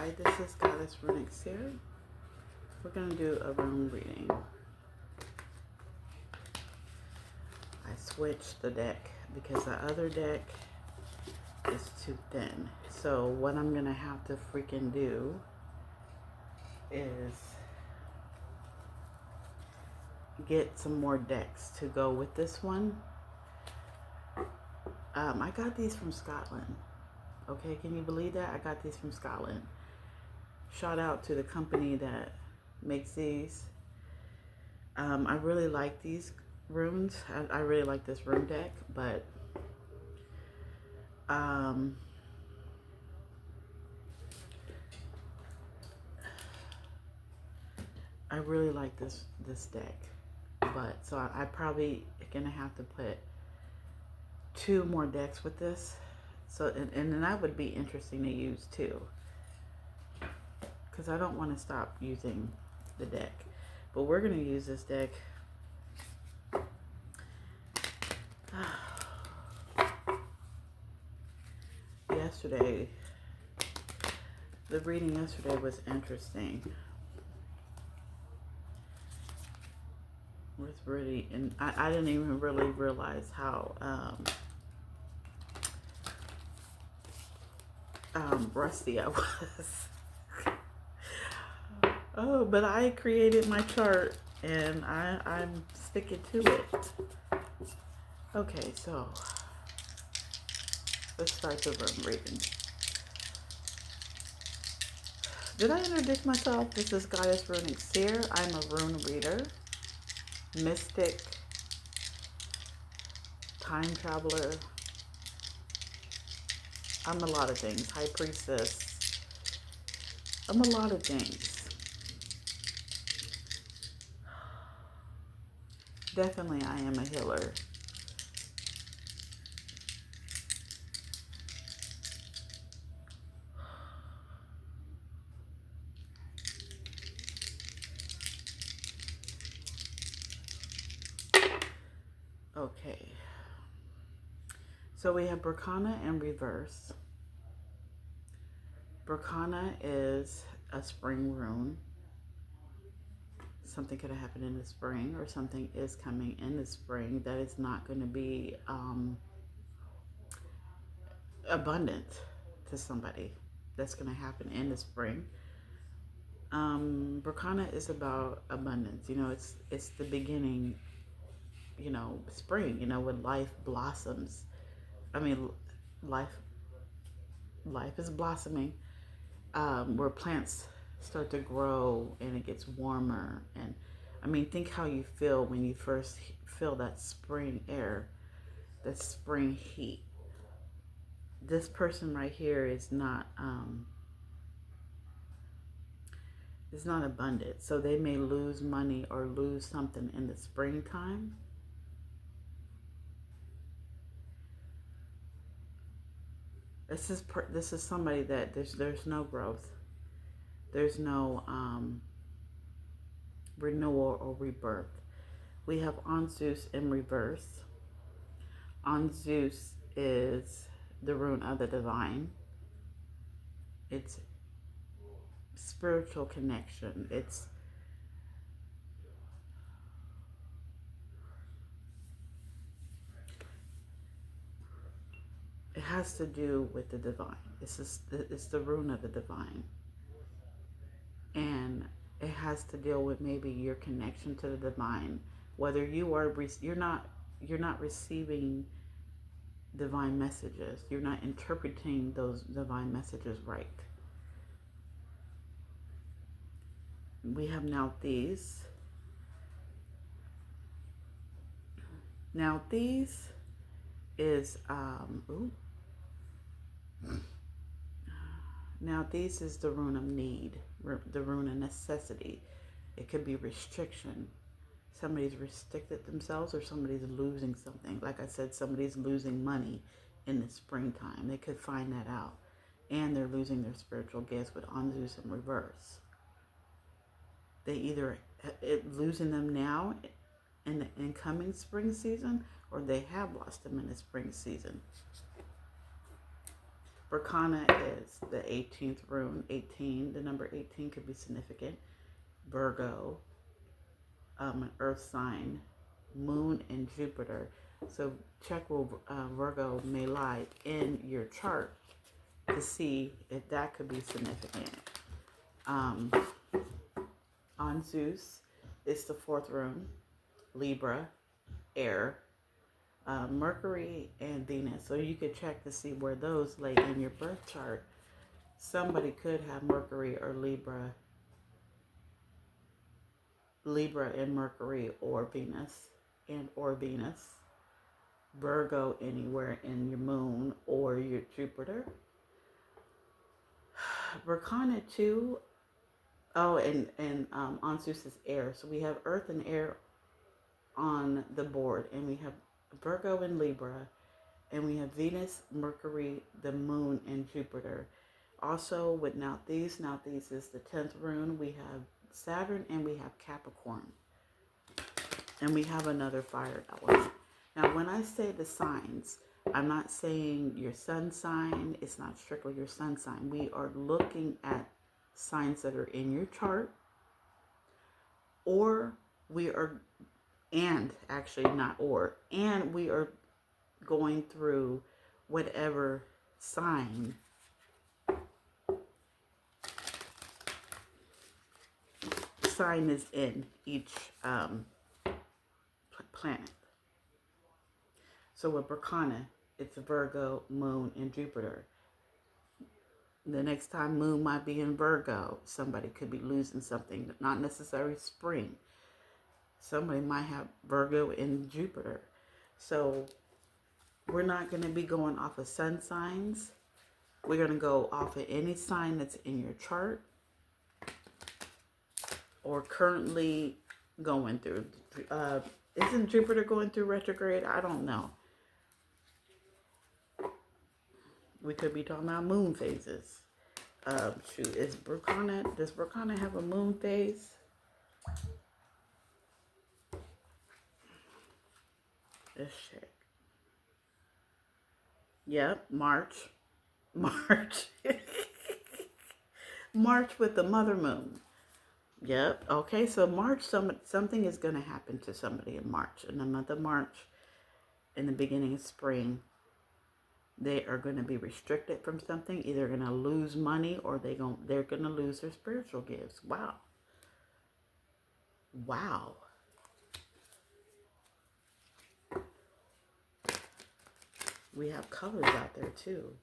Hi, this is Goddess Runic here. We're going to do a rune reading. I switched the deck because the other deck is too thin. So what I'm going to have to freaking do is get some more decks to go with this one. I got these from Scotland. Okay, can you believe that? I got these from Scotland. Shout out to the company that makes these. I really like these runes. I really like this rune deck, but I really like this deck. But so I probably gonna have to put 2 more decks with this. So and that would be interesting to use too, because I don't want to stop using the deck. But we're gonna use this deck. Yesterday, the reading yesterday was interesting. It was really, and I didn't even really realize how rusty I was. Oh, but I created my chart and I'm sticking to it. Okay, so let's start the room reading. Did I introduce myself? This is Goddess Runic Seer. I'm a rune reader, mystic, time traveler. I'm a lot of things. High priestess. I'm a lot of things. Definitely I am a healer. Okay. So we have Berkana in reverse. Berkana is a spring rune. Something could have happened in the spring, or something is coming in the spring that is not going to be abundant to somebody. That's going to happen in the spring. Berkana is about abundance. You know, it's the beginning. You know, spring. You know, when life blossoms. I mean, life is blossoming. Where plants start to grow and it gets warmer. And I mean, think how you feel when you first feel that spring air, that spring heat. This person right here is not abundant, so they may lose money or lose something in the springtime. This is somebody that there's no growth, there's no renewal or rebirth. We have Anzus in reverse. Anzus is the rune of the divine. It's spiritual connection. It has to do with the divine. It's the rune of the divine, and it has to deal with maybe your connection to the divine. Whether you're not receiving divine messages, you're not interpreting those divine messages right. We have now these. Now these is now these is the rune of need, the rune of necessity. It could be restriction. Somebody's restricted themselves, or somebody's losing something. Like I said, somebody's losing money in the springtime. They could find that out. And they're losing their spiritual gifts with Anzus in reverse. They either losing them now in the incoming spring season, or they have lost them in the spring season. Berkana is the 18th rune. 18, the number 18 could be significant. Virgo, an earth sign, moon and Jupiter. So check where Virgo may lie in your chart to see if that could be significant. On Zeus, it's the 4th rune. Libra, air, Mercury and Venus. So you could check to see where those lay in your birth chart. Somebody could have Mercury or Libra and Mercury or Venus or Venus. Virgo anywhere in your moon or your Jupiter. Berkana too. Oh, and on Zeus is air. So we have earth and air on the board, and we have Virgo and Libra, and we have Venus, Mercury, the moon, and Jupiter. Also with Nauthiz is the 10th rune. We have Saturn and we have Capricorn. And we have another fire element. Now, when I say the signs, I'm not saying your sun sign. It's not strictly your sun sign. We are looking at signs that are in your chart, or we are, and actually not or, and we are going through whatever sign is in each planet. So with Berkana, it's Virgo, moon, and Jupiter. The next time moon might be in Virgo, somebody could be losing something, not necessarily spring. Somebody might have Virgo in Jupiter. So we're not going to be going off of sun signs. We're going to go off of any sign that's in your chart or currently going through. Isn't Jupiter going through retrograde? I don't know. We could be talking about moon phases. Does Berkana have a moon phase? Let's check. Yep, March. March with the mother moon. Yep. Okay, so March, something is going to happen to somebody in March. In the month of March, in the beginning of spring, they are going to be restricted from something. Either going to lose money or they're going to lose their spiritual gifts. Wow. We have colors out there too.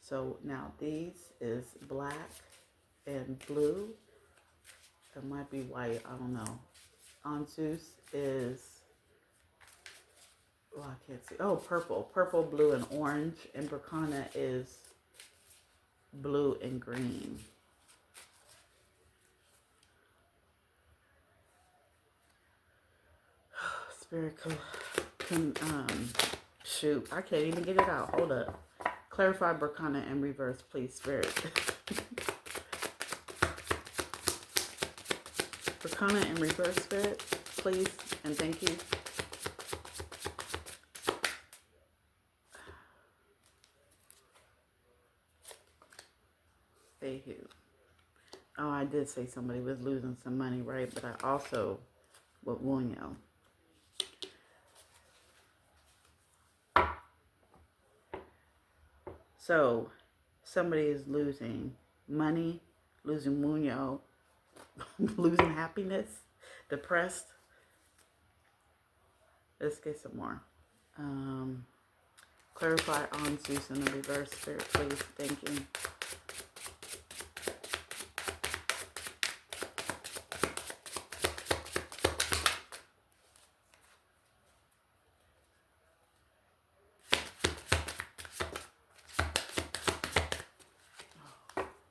So now these is black and blue. It might be white. I don't know. On Zeus is, I can't see. Oh, purple, blue, and orange. And Berkana is blue and green. Spirit shoot, I can't even get it out. Hold up. Clarify Berkana in reverse, please, Spirit. Berkana in reverse, Spirit, please, and thank you. Fehu. Oh, I did say somebody was losing some money, right? But I also, with Wunyo. So, somebody is losing money, losing Wunyo, losing happiness, depressed. Let's get some more. Clarify on Zeus in the reverse, Spirit, please. Thank you.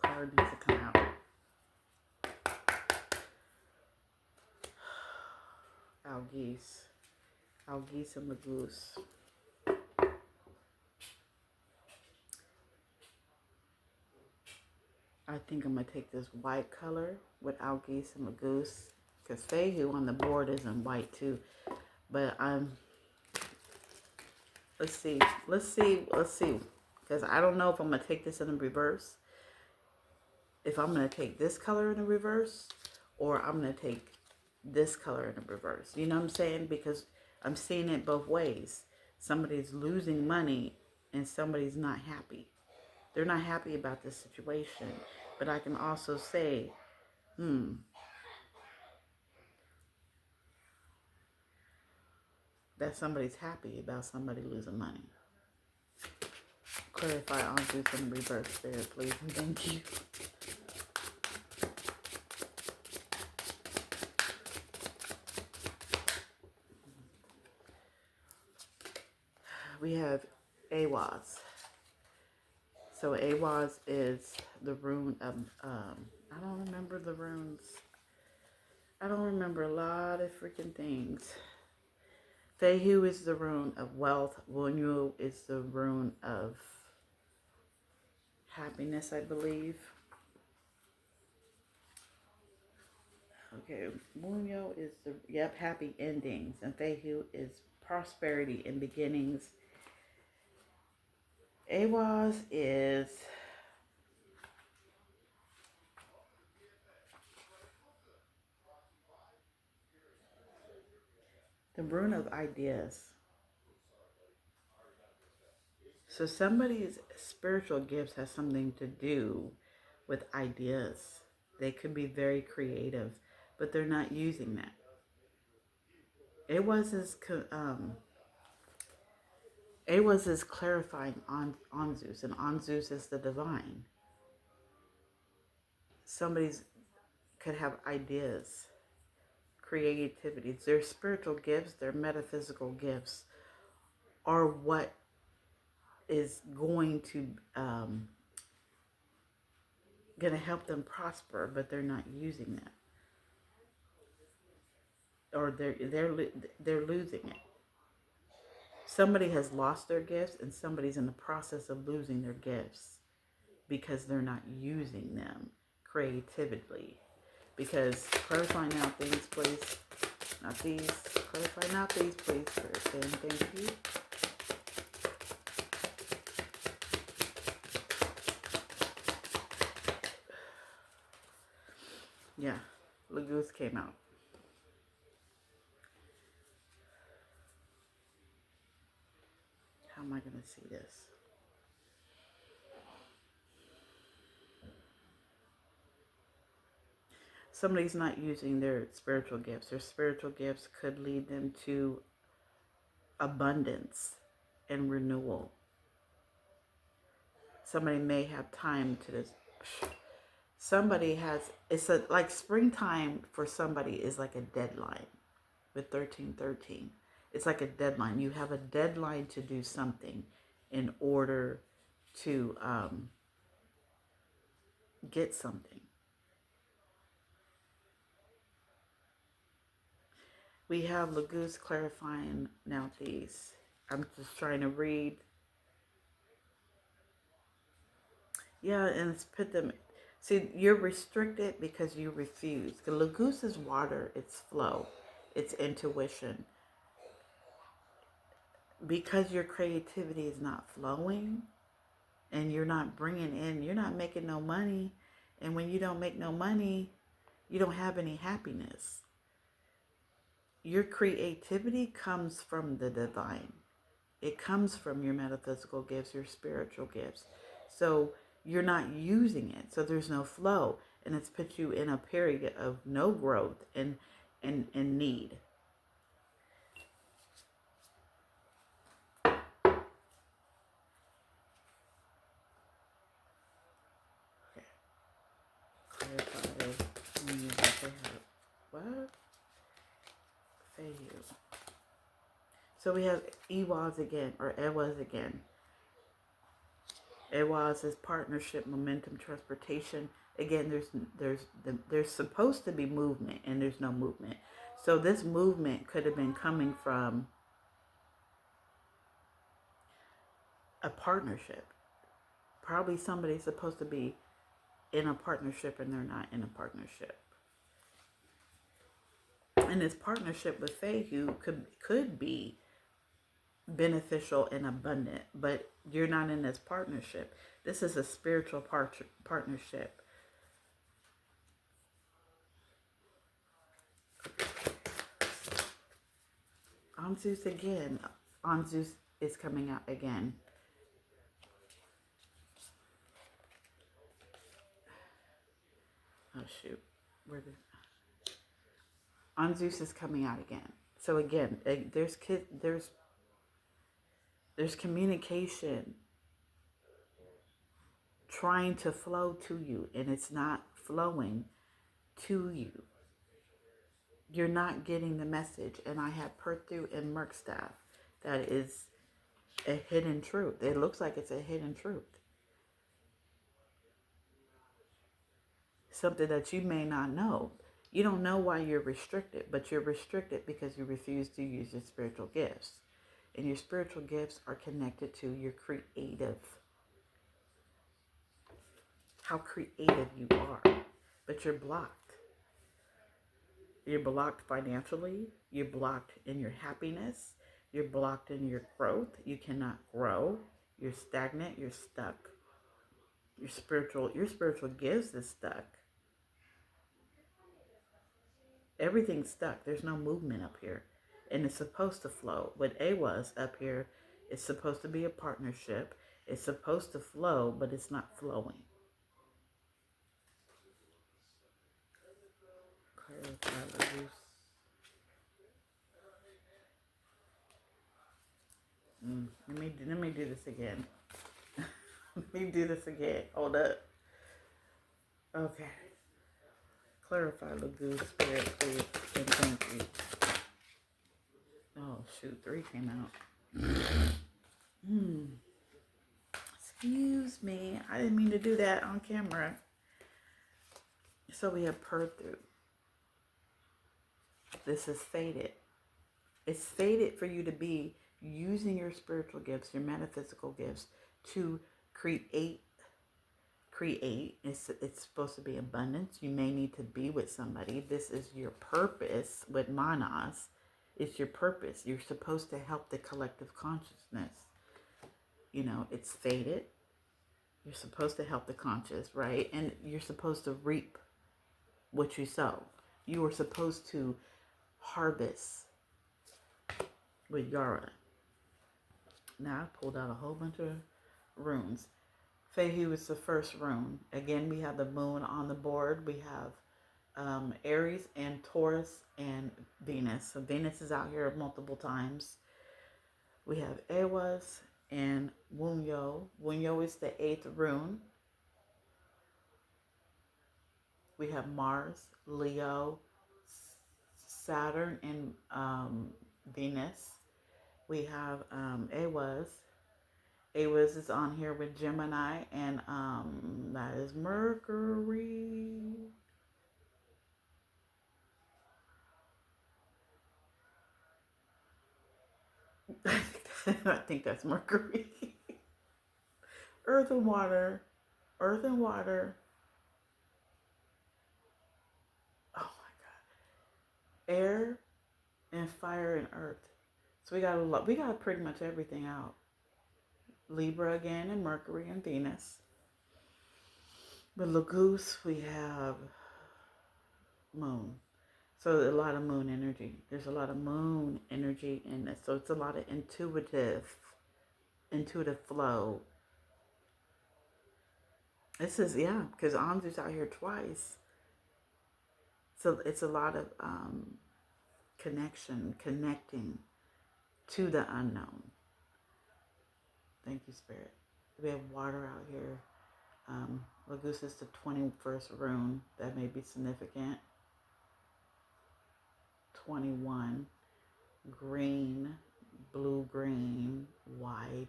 Card needs to come out. Algis and Magoose. I think I'm going to take this white color with Algis and Magoose, because Fehu on the board is in white too. But let's see. Because I don't know if I'm going to take this in the reverse. If I'm going to take this color in the reverse, or I'm going to take this color in the reverse. You know what I'm saying? Because I'm seeing it both ways. Somebody's losing money and somebody's not happy. They're not happy about this situation. But I can also say, that somebody's happy about somebody losing money. Clarify on Zeus in reverse there, please, and thank you. We have Awaz. So Awaz is the rune of, I don't remember the runes. I don't remember a lot of freaking things. Fehu is the rune of wealth. Wunyu is the rune of happiness, I believe. Okay, Wunyu is happy endings. And Fehu is prosperity and beginnings. Awaz is the rune of ideas. So somebody's spiritual gifts has something to do with ideas. They could be very creative, but they're not using that. Awaz is clarifying on Zeus, and on Zeus is the divine. Somebody's could have ideas, creativity. Their spiritual gifts, their metaphysical gifts, are what is going to help them prosper, but they're not using that, or they're losing it. Somebody has lost their gifts, and somebody's in the process of losing their gifts because they're not using them creatively. Because clarify now things, please. Not these. Clarify now these, please. Thank you. Yeah, Lagoose came out. How am I going to see this? Somebody's not using their spiritual gifts. Their spiritual gifts could lead them to abundance and renewal. Somebody may have time to this. Somebody has, like springtime for somebody is like a deadline with 1313. It's like a deadline. You have a deadline to do something in order to get something. We have Lagoose clarifying now these. I'm just trying to read. Yeah, and it's put them. See, you're restricted because you refuse. The Lagoose is water, it's flow, it's intuition. Because your creativity is not flowing and you're not bringing in, you're not making no money. And when you don't make no money, you don't have any happiness. Your creativity comes from the divine. It comes from your metaphysical gifts, your spiritual gifts. So you're not using it. So there's no flow. And it's put you in a period of no growth and need. Okay. Clarify. What? Failure. So we have Awaz again, or Awaz again. Awaz is partnership, momentum, transportation. Again, there's supposed to be movement, and there's no movement. So this movement could have been coming from a partnership. Probably somebody's supposed to be in a partnership, and they're not in a partnership. And this partnership with Fehu could be beneficial and abundant, but you're not in this partnership. This is a spiritual partnership. On Zeus again. On Zeus is coming out again. Oh shoot. Where did On Zeus is coming out again. So again, there's communication trying to flow to you, and it's not flowing to you. You're not getting the message. And I have Perthu and Merkstaff. That is a hidden truth. It looks like it's a hidden truth. Something that you may not know. You don't know why you're restricted, but you're restricted because you refuse to use your spiritual gifts. And your spiritual gifts are connected to your creative, how creative you are. But you're blocked. You're blocked financially. You're blocked in your happiness. You're blocked in your growth. You cannot grow. You're stagnant. You're stuck. Your spiritual gifts is stuck. Everything's stuck. There's no movement up here. And it's supposed to flow. What A was up here, it's supposed to be a partnership. It's supposed to flow, but it's not flowing. Let me do this again. Let me do this again. Hold up. Okay. Clarify, Lagoon Spirit, please, and thank you. Oh shoot, 3 came out. Excuse me, I didn't mean to do that on camera. So we have Perthu. This is fated. It's fated for you to be using your spiritual gifts, your metaphysical gifts, to create. It's supposed to be abundance. You may need to be with somebody. This is your purpose with Manas. It's your purpose. You're supposed to help the collective consciousness. You know, it's fated. You're supposed to help the conscious, right? And you're supposed to reap what you sow. You are supposed to harvest with Yara. Now I pulled out a whole bunch of runes. Fehu is the first rune. Again, we have the moon on the board. We have Aries and Taurus and Venus. So Venus is out here multiple times. We have Ewas and Wunyo. Wunyo is the 8th rune. We have Mars, Leo, Saturn, and Venus. We have Ewas. Ewas is on here with Gemini, and that is Mercury. I think that's Mercury. Earth and water. Earth and water. Oh my God. Air and fire and earth. So we got a lot. We got pretty much everything out. Libra again, and Mercury and Venus. With Lagoose, we have Moon. So a lot of moon energy. There's a lot of moon energy in this. So it's a lot of intuitive flow. This is, yeah, because Anzu's out here twice. So it's a lot of connecting to the unknown. Thank you, Spirit. We have water out here. Lagoose is the 21st rune. That may be significant. 21. Green, blue-green, white,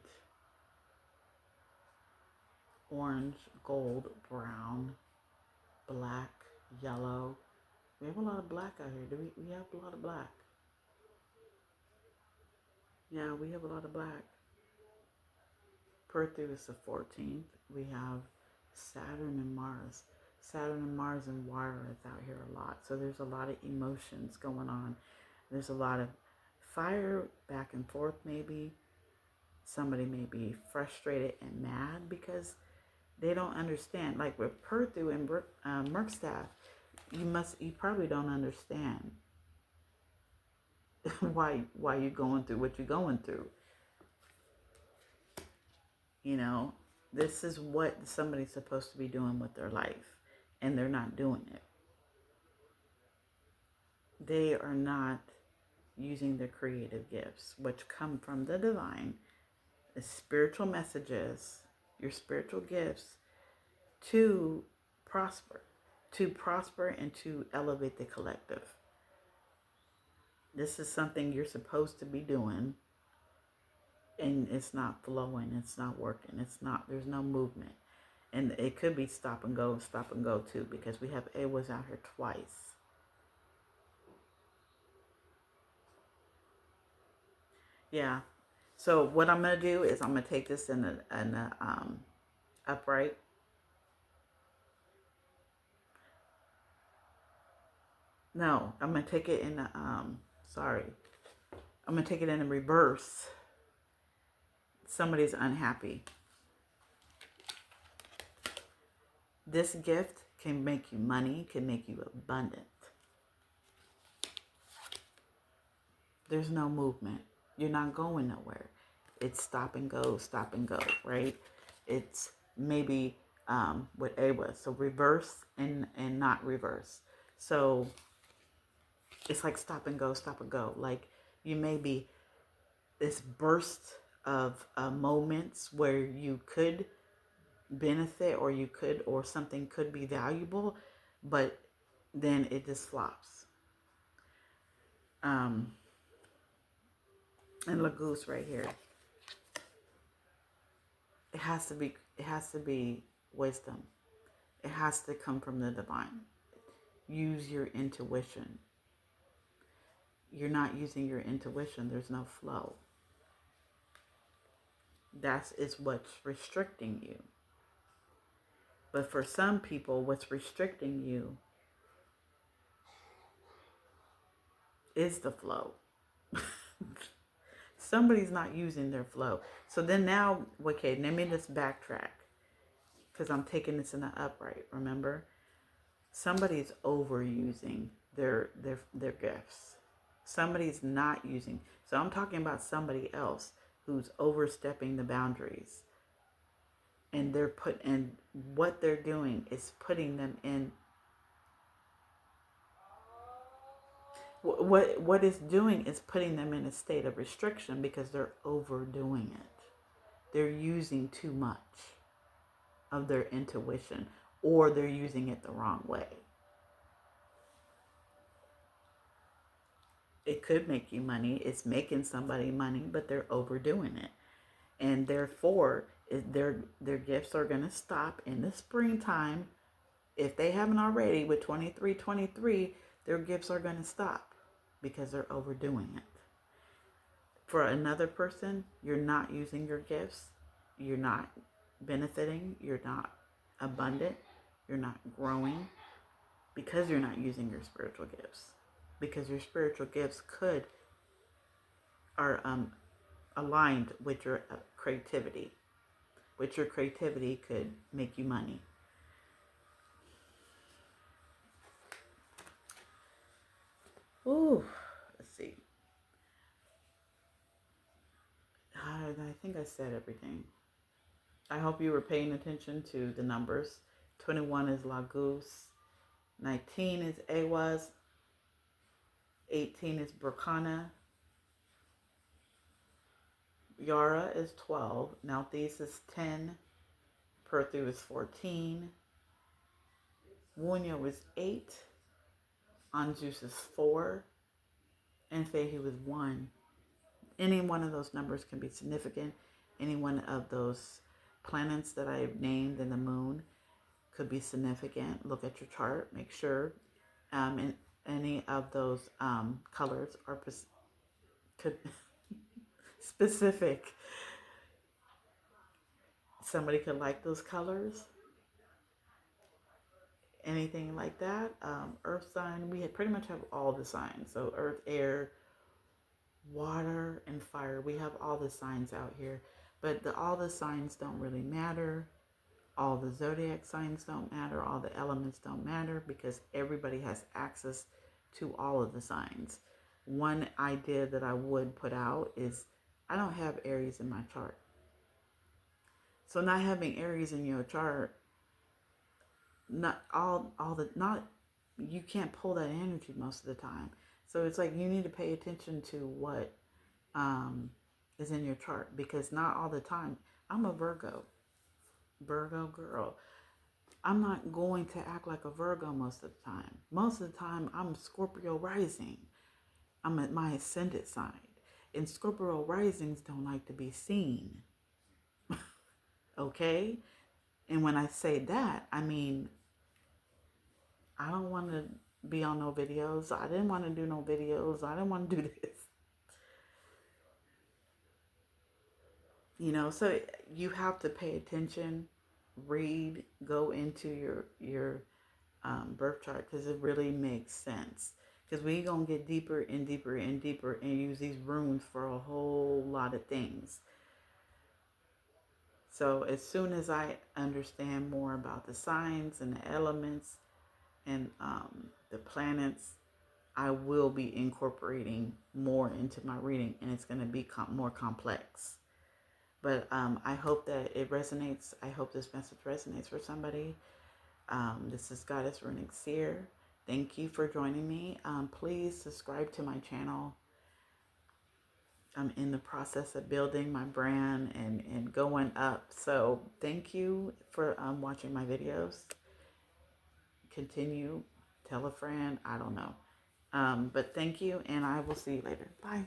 orange, gold, brown, black, yellow. We have a lot of black out here. We have a lot of black? Yeah, we have a lot of black. Perthu is the 14th. We have Saturn and Mars. Saturn and Mars and water is out here a lot. So there's a lot of emotions going on. There's a lot of fire back and forth maybe. Somebody may be frustrated and mad because they don't understand. Like with Perthu and Merkstaff, you probably don't understand why you're going through what you're going through. You know, this is what somebody's supposed to be doing with their life, and they're not doing it. They are not using their creative gifts, which come from the divine, the spiritual messages, your spiritual gifts, to prosper, and to elevate the collective. This is something you're supposed to be doing, and it's not flowing, it's not working, there's no movement. And it could be stop and go too, because we have Awas out here twice. Yeah. So what I'm gonna do is I'm gonna take this in a upright. No, I'm gonna take it in the sorry. I'm gonna take it in a reverse. Somebody's unhappy. This gift can make you money, can make you abundant. There's no movement. You're not going nowhere. It's stop and go, right? It's maybe what A was. So reverse and not reverse. So it's like stop and go. Like you may be this burst of moments where you could benefit, or something could be valuable, but then it just flops. And Lagoose right here. It has to be wisdom. It has to come from the divine. Use your intuition. You're not using your intuition, there's no flow. That is what's restricting you. But for some people, what's restricting you is the flow. Somebody's not using their flow. So then now, okay, let me just backtrack, because I'm taking this in the upright, remember? Somebody's overusing their gifts. Somebody's not using. So I'm talking about somebody else who's overstepping the boundaries. And what they're doing is putting them in. What it's doing is putting them in a state of restriction because they're overdoing it. They're using too much of their intuition, or they're using it the wrong way. It could make you money. It's making somebody money, but they're overdoing it. And therefore, their gifts are going to stop in the springtime. If they haven't already, with 2323, their gifts are going to stop because they're overdoing it. For another person, you're not using your gifts. You're not benefiting. You're not abundant. You're not growing because you're not using your spiritual gifts. Because your spiritual gifts are aligned with your creativity. Which your creativity could make you money. Ooh, let's see. I think I said everything. I hope you were paying attention to the numbers. 21 is Lagoose. 19 is Awas. 18 is Burkana. Yara is 12. Malthus is 10. Perthu is 14. Wunyo is 8. Anjus is 4. And Fehu is 1. Any one of those numbers can be significant. Any one of those planets that I've named in the moon could be significant. Look at your chart. Make sure any of those colors are specific. Somebody could like those colors. Anything like that. Earth sign. We pretty much have all the signs. So earth, air, water, and fire. We have all the signs out here. But all the signs don't really matter. All the zodiac signs don't matter. All the elements don't matter because everybody has access to all of the signs. One idea that I would put out is I don't have Aries in my chart. So not having Aries in your chart, not all the not you can't pull that energy most of the time. So it's like you need to pay attention to what is in your chart because not all the time. I'm a Virgo girl. I'm not going to act like a Virgo most of the time. Most of the time, I'm Scorpio rising. I'm at my ascendant side. And Scorpio risings don't like to be seen. Okay? And when I say that, I mean, I don't want to be on no videos. I didn't want to do no videos. I didn't want to do this. You know, so you have to pay attention, read, go into your birth chart because it really makes sense. Because we're going to get deeper and deeper and deeper and use these runes for a whole lot of things. So as soon as I understand more about the signs and the elements and the planets, I will be incorporating more into my reading and it's going to be more complex. But I hope that it resonates. I hope this message resonates for somebody. This is Goddess Runic Seer. Thank you for joining me. Please subscribe to my channel. I'm in the process of building my brand and going up. So thank you for watching my videos. Continue. Tell a friend. I don't know. But thank you, and I will see you later. Bye.